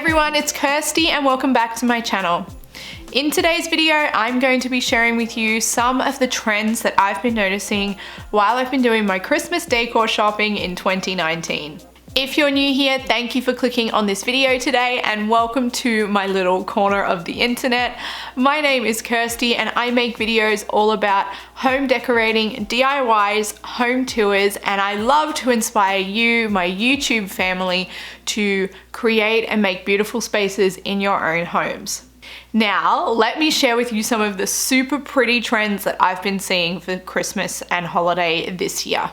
everyone, it's Kirstie and welcome back to my channel. In today's video, I'm going to be sharing with you some of the trends that I've been noticing while I've been doing my Christmas decor shopping in 2019. If you're new here, thank you for clicking on this video today and welcome to my little corner of the internet. My name is Kirstie and I make videos all about home decorating, DIYs, home tours, and I love to inspire you, my YouTube family, to create and make beautiful spaces in your own homes. Now, let me share with you some of the super pretty trends that I've been seeing for Christmas and holiday this year.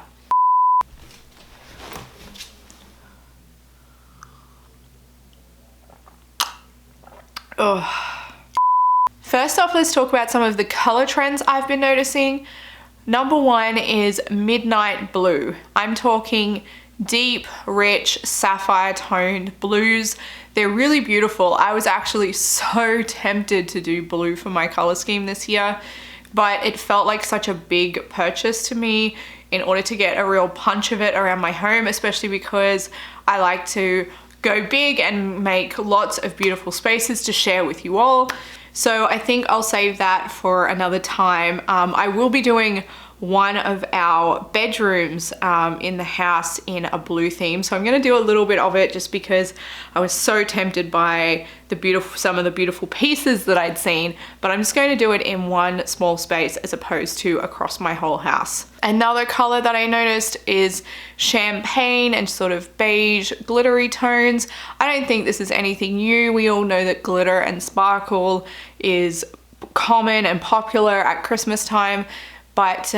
First off, let's talk about some of the color trends I've been noticing. Number one is midnight blue. I'm talking deep, rich, sapphire toned blues. They're really beautiful. I was actually so tempted to do blue for my color scheme this year, but it felt like such a big purchase to me in order to get a real punch of it around my home, especially because I like to go big and make lots of beautiful spaces to share with you all. So I think I'll save that for another time. I will be doing one of our bedrooms in the house in a blue theme. So I'm gonna do a little bit of it just because I was so tempted by some of the beautiful pieces that I'd seen, but I'm just going to do it in one small space as opposed to across my whole house. Another color that I noticed is champagne and sort of beige glittery tones. I don't think this is anything new. We all know that glitter and sparkle is common and popular at Christmas time, but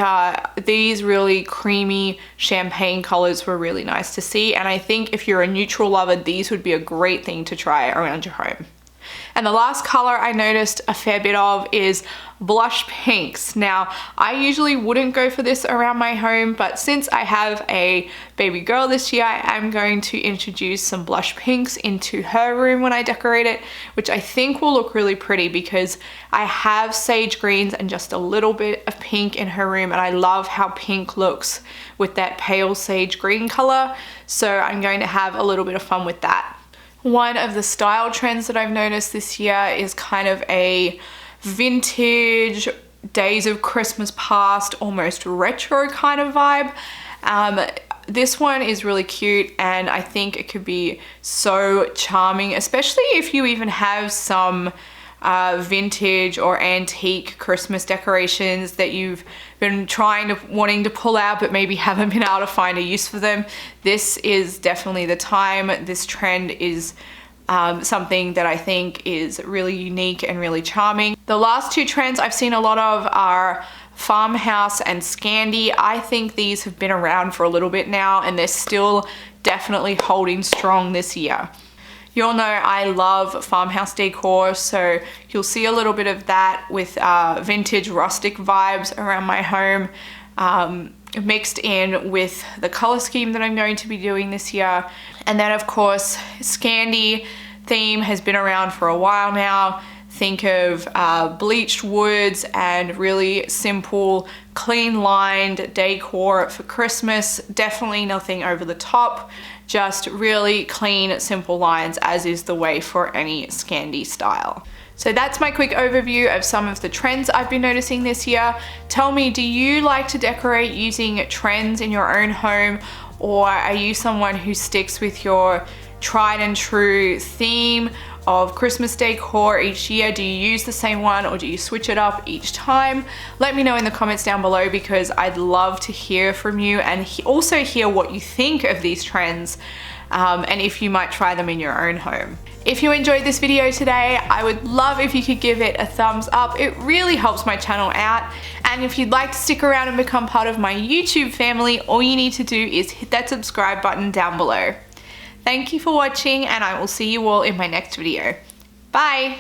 these really creamy champagne colors were really nice to see, and I think if you're a neutral lover, these would be a great thing to try around your home. And the last color I noticed a fair bit of is blush pinks. Now, I usually wouldn't go for this around my home, but since I have a baby girl this year, I'm going to introduce some blush pinks into her room when I decorate it, which I think will look really pretty because I have sage greens and just a little bit of pink in her room, and I love how pink looks with that pale sage green color. So I'm going to have a little bit of fun with that. One of the style trends that I've noticed this year is kind of a vintage, days of Christmas past, almost retro kind of vibe. This one is really cute and I think it could be so charming, especially if you even have some vintage or antique Christmas decorations that you've been wanting to pull out but maybe haven't been able to find a use for them. This is definitely the time. This trend is something that I think is really unique and really charming. The last two trends I've seen a lot of are Farmhouse and Scandi. I think these have been around for a little bit now and they're still definitely holding strong this year. You all know I love farmhouse decor, so you'll see a little bit of that with vintage rustic vibes around my home, mixed in with the color scheme that I'm going to be doing this year. And then of course, Scandi theme has been around for a while now. Think of bleached woods and really simple, clean lined decor for Christmas. Definitely nothing over the top, just really clean, simple lines, as is the way for any Scandi style. So that's my quick overview of some of the trends I've been noticing this year. Tell me, do you like to decorate using trends in your own home, or are you someone who sticks with your tried and true theme of Christmas decor each year? Do you use the same one or do you switch it up each time? Let me know in the comments down below because I'd love to hear from you and also hear what you think of these trends and if you might try them in your own home. If you enjoyed this video today, I would love if you could give it a thumbs up. It really helps my channel out. And if you'd like to stick around and become part of my YouTube family, all you need to do is hit that subscribe button down below. Thank you for watching and I will see you all in my next video. Bye!